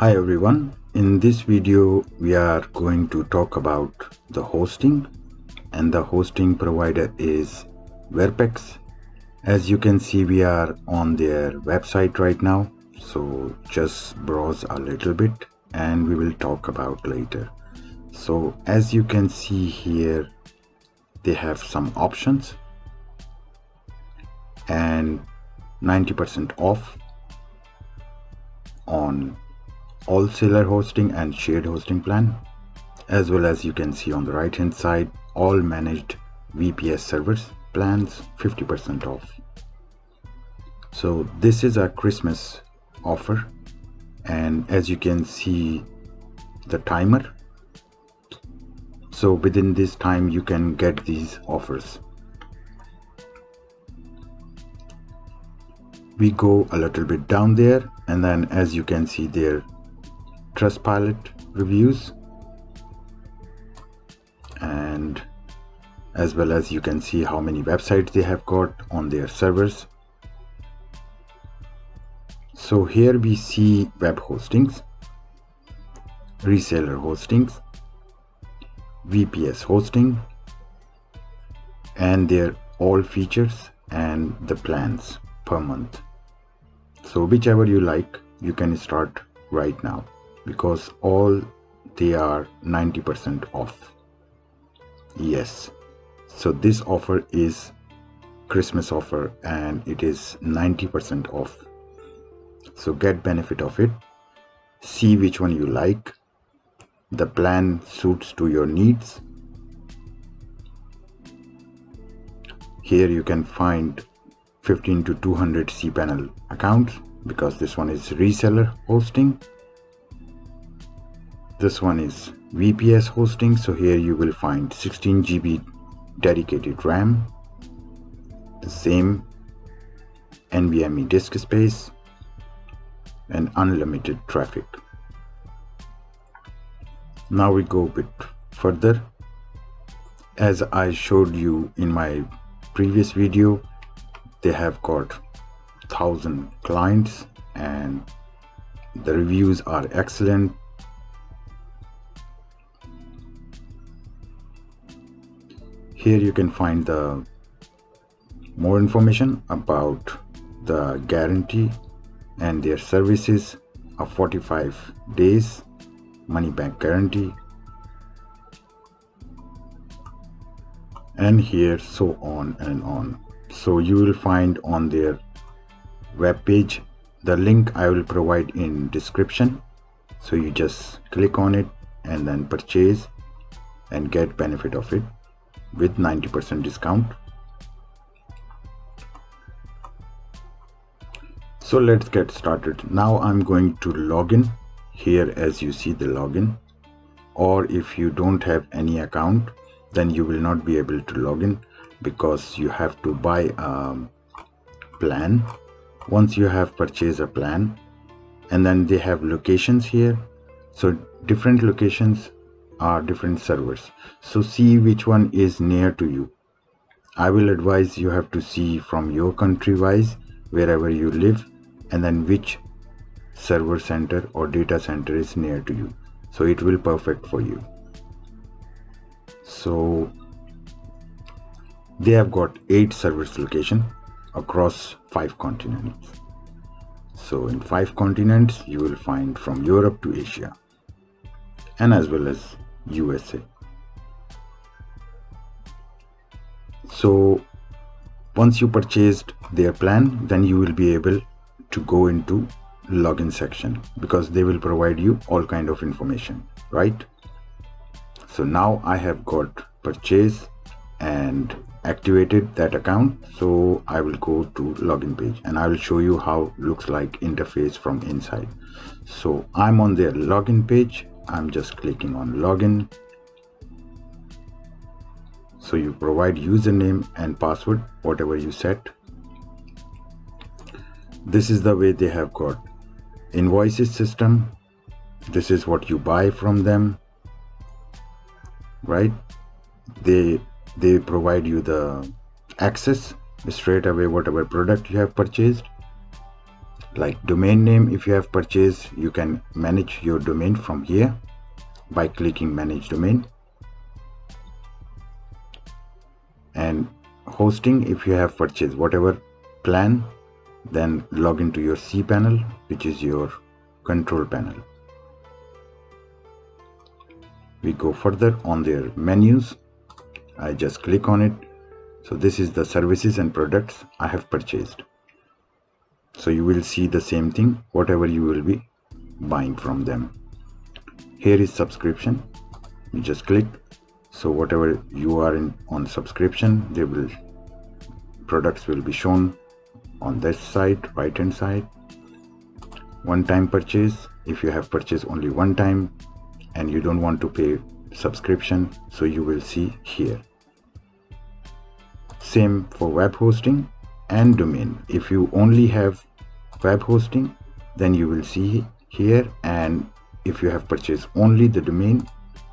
Hi everyone, in this video we are going to talk about the hosting, and the hosting provider is Wordpress. As you can see, we are on their website right now, so just browse a little bit and we will talk about later. So as you can see here, they have some options and 90% off on all seller hosting and shared hosting plan, as well as you can see on the right hand side all managed VPS servers plans 50% off. So this is a Christmas offer, and as you can see the timer, so within this time you can get these offers. We go a little bit down there, and then as you can see their Trustpilot reviews, and as well as you can see how many websites they have got on their servers. So here we see web hostings, reseller hostings, VPS hosting, and their all features and the plans per month. So whichever you like, you can start right now because all they are 90% off. Yes, so this offer is Christmas offer and it is 90% off. So get benefit of it, see which one you like, the plan suits to your needs. Here you can find 15 to 200 cPanel accounts because this one is reseller hosting. This one is VPS hosting, so here you will find 16 GB dedicated RAM, the same NVMe disk space, and unlimited traffic. Now we go a bit further. As I showed you in my previous video, they have got 1,000 clients and the reviews are excellent. Here you can find the more information about the guarantee and their services, a 45 days money back guarantee, and here so on and on. So you will find on their web page, the link I will provide in description, so you just click on it and then purchase and get benefit of it with 90% discount. So let's get started. Now I'm going to log in. Here as you see the login, or if you don't have any account, then you will not be able to log in because you have to buy a plan. Once you have purchased a plan, and then they have locations here, so different locations are different servers, so see which one is near to you. I will advise you have to see from your country wise wherever you live, and then which server center or data center is near to you, so it will perfect for you. So they have got 8 servers location across 5 continents. So in 5 continents you will find from Europe to Asia and as well as USA. So once you purchased their plan, then you will be able to go into login section because they will provide you all kind of information, right? So now I have got purchase and activated that account, so I will go to login page and I will show you how looks like interface from inside. So I'm on their login page. I'm just clicking on login. So you provide username and password, whatever you set. This is the way they have got invoices system. This is what you buy from them, right? They provide you the access straight away whatever product you have purchased, Like domain name, if you have purchased, you can manage your domain from here by clicking manage domain. And hosting, if you have purchased whatever plan, then log into your cPanel, which is your control panel. We go further on their menus. I just click on it. So this is the services and products I have purchased. So you will see the same thing, whatever you will be buying from them. Here is subscription. You just click. So whatever you are on subscription, products will be shown on this side, right hand side. One time purchase, if you have purchased only one time and you don't want to pay subscription, so you will see here. Same for web hosting and domain. If you only have web hosting, then you will see here, and if you have purchased only the domain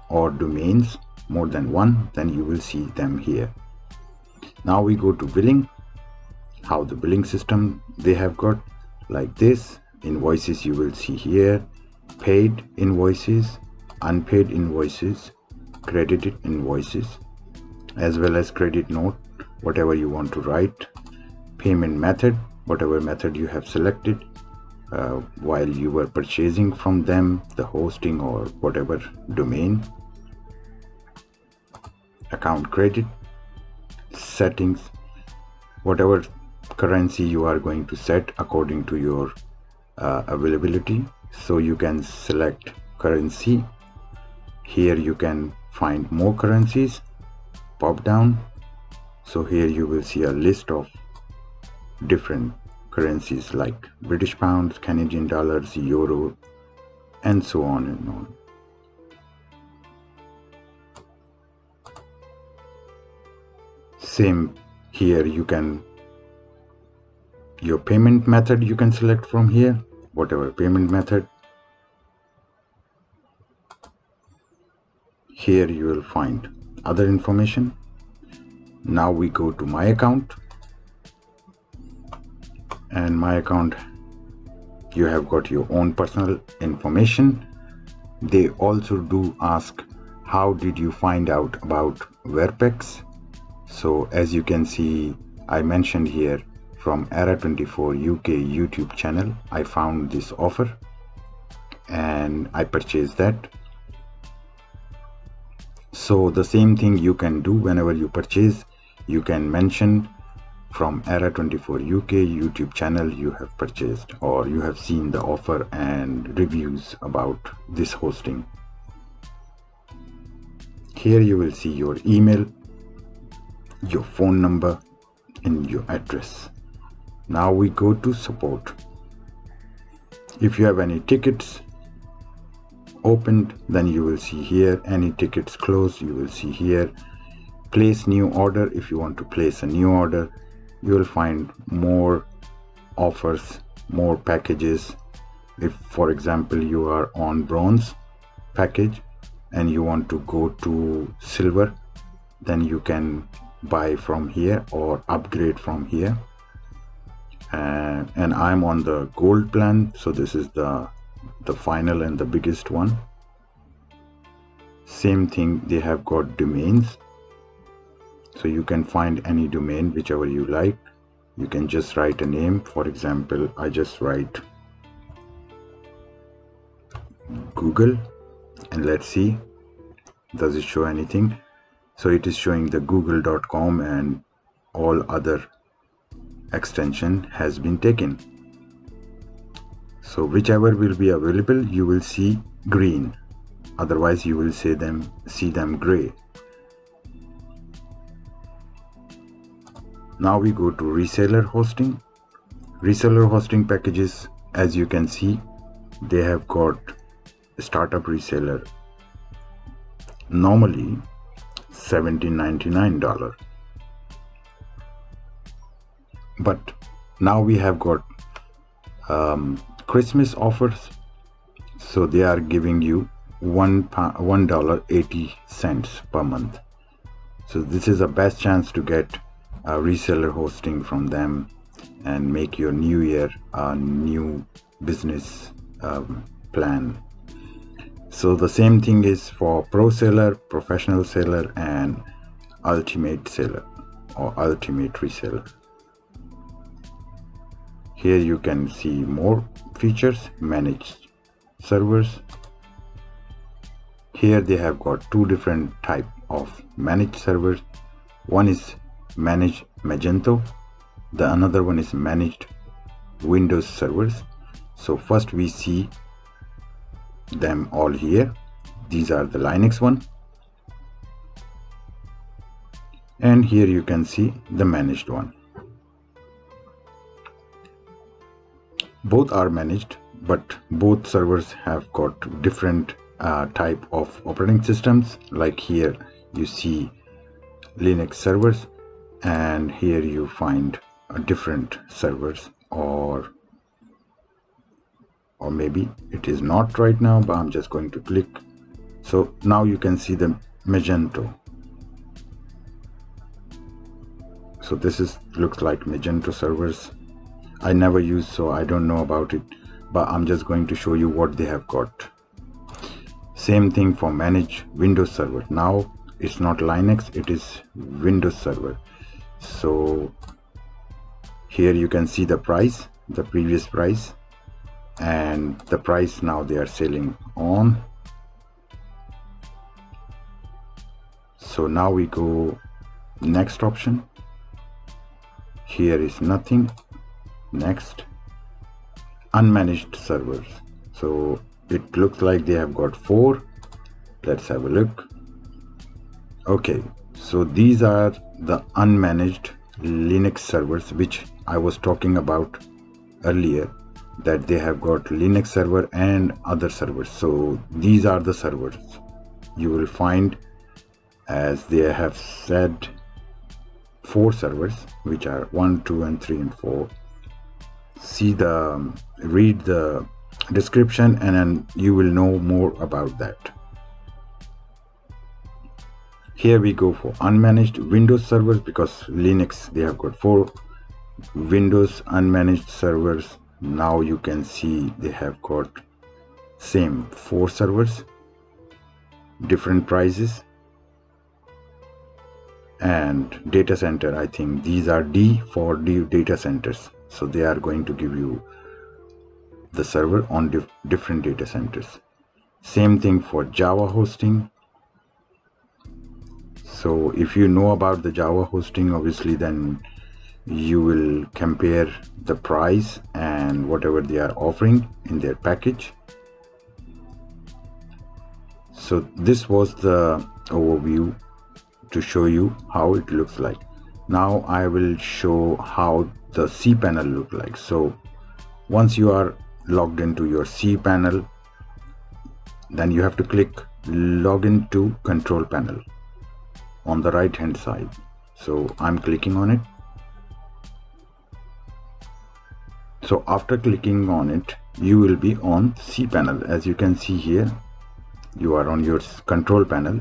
or domains more than one, then you will see them here. Now we go to billing. How the billing system they have got, like this. Invoices you will see here, paid invoices, unpaid invoices, credited invoices, as well as credit note, whatever you want to write. Payment method, whatever method you have selected while you were purchasing from them, the hosting or whatever domain. Account credit, settings, whatever currency you are going to set according to your availability. So you can select currency. Here you can find more currencies, pop down. So here you will see a list of different currencies like British pounds, Canadian dollars, euro, and so on and on. Same here, your payment method you can select from here, whatever payment method. Here you will find other information. Now we go to my account, and my account, you have got your own personal information. They also do ask, how did you find out about Wordpress? So as you can see, I mentioned here from Era24 UK YouTube channel, I found this offer and I purchased that. So the same thing you can do whenever you purchase. You can mention from Era24 UK YouTube channel you have purchased, or you have seen the offer and reviews about this hosting. Here you will see your email, your phone number, and your address. Now we go to support. If you have any tickets opened, then you will see here. Any tickets closed, you will see here. Place new order. If you want to place a new order, you will find more offers, more packages. If for example you are on bronze package and you want to go to silver, then you can buy from here or upgrade from here. And I'm on the gold plan, so this is the final and the biggest one. Same thing, they have got domains, so you can find any domain whichever you like. You can just write a name. For example, I just write Google, and let's see, does it show anything? So it is showing the google.com, and all other extension has been taken. So whichever will be available, you will see green, otherwise you will see them gray. Now we go to reseller hosting. Reseller hosting packages, as you can see, they have got startup reseller normally $17.99, but now we have got Christmas offers, so they are giving you $1.80 per month. So this is the best chance to get a reseller hosting from them and make your new year a new business plan. So the same thing is for pro seller, professional seller, and ultimate seller or ultimate reseller. Here you can see more features, managed servers. Here they have got two different type of managed servers. One is managed Magento, the another one is managed Windows servers. So first we see them all here. These are the Linux one, and here you can see the managed one. Both are managed, but both servers have got different type of operating systems. Like here you see Linux servers, and here you find different servers, or maybe it is not right now, but I'm just going to click. So now you can see the Magento. So this is looks like Magento servers. I never use, so I don't know about it, but I'm just going to show you what they have got. Same thing for manage Windows server. Now it's not Linux, it is Windows server. So here you can see the price, the previous price, and the price now they are selling on. So now we go next option. Here is nothing. Next, unmanaged servers. So it looks like they have got 4. Let's have a look. Okay, so these are the unmanaged Linux servers which I was talking about earlier, that they have got Linux server and other servers. So these are the servers you will find, as they have said, 4 servers, which are 1, 2, and 3, and 4. Read the description, and then you will know more about that. Here we go for unmanaged Windows servers, because Linux they have got 4 Windows unmanaged servers. Now you can see they have got same 4 servers, different prices. And data center, I think these are D for data centers, so they are going to give you the server on different data centers. Same thing for Java hosting. So if you know about the Java hosting, obviously then you will compare the price and whatever they are offering in their package. So this was the overview to show you how it looks like. Now I will show how the cPanel look like. So once you are logged into your cPanel, then you have to click login to control panel on the right hand side. So I'm clicking on it. So after clicking on it, you will be on cPanel. As you can see here, you are on your control panel.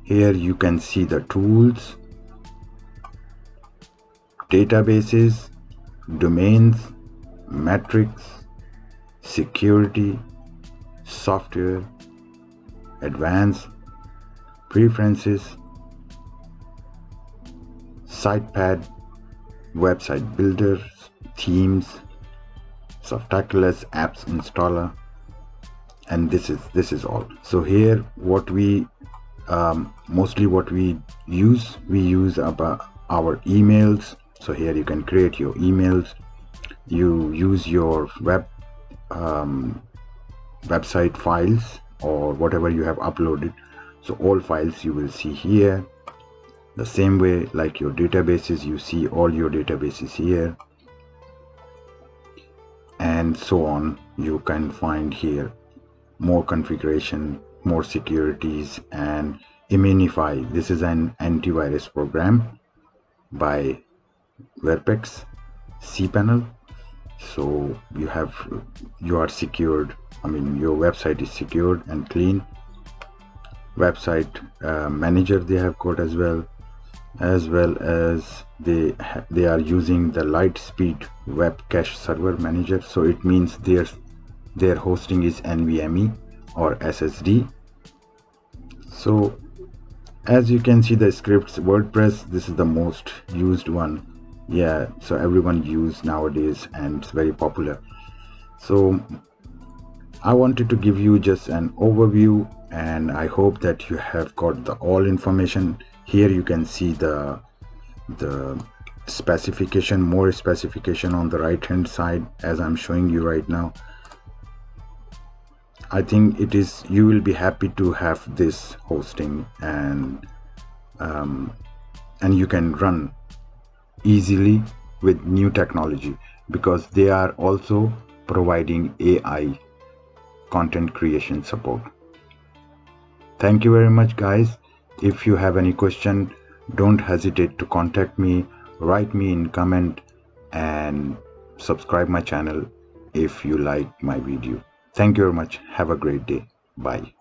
Here you can see the tools, databases, domains, metrics, security, software, advanced, preferences, sitepad, website builders, themes, Softaculous, apps installer, and this is all. So here what we mostly what we use about our emails. So here you can create your emails, you use your website files or whatever you have uploaded. So all files you will see here. The same way like your databases, you see all your databases here, and so on. You can find here more configuration, more securities, and Immunify. This is an antivirus program by Wordpress cPanel. So you are secured. I mean, your website is secured and clean. Website manager they have got as well. as well as they are using the Lightspeed Web Cache Server Manager. So it means their hosting is NVMe or SSD. So as you can see the scripts, WordPress, this is the most used one. Yeah, so everyone use nowadays and it's very popular. So I wanted to give you just an overview, and I hope that you have got the all information. Here you can see the specification, more specification on the right hand side as I'm showing you right now. I think it is, you will be happy to have this hosting, and you can run easily with new technology because they are also providing AI content creation support. Thank you very much, guys. If you have any question, don't hesitate to contact me, write me in comment, and subscribe my channel if you like my video. Thank you very much. Have a great day. Bye.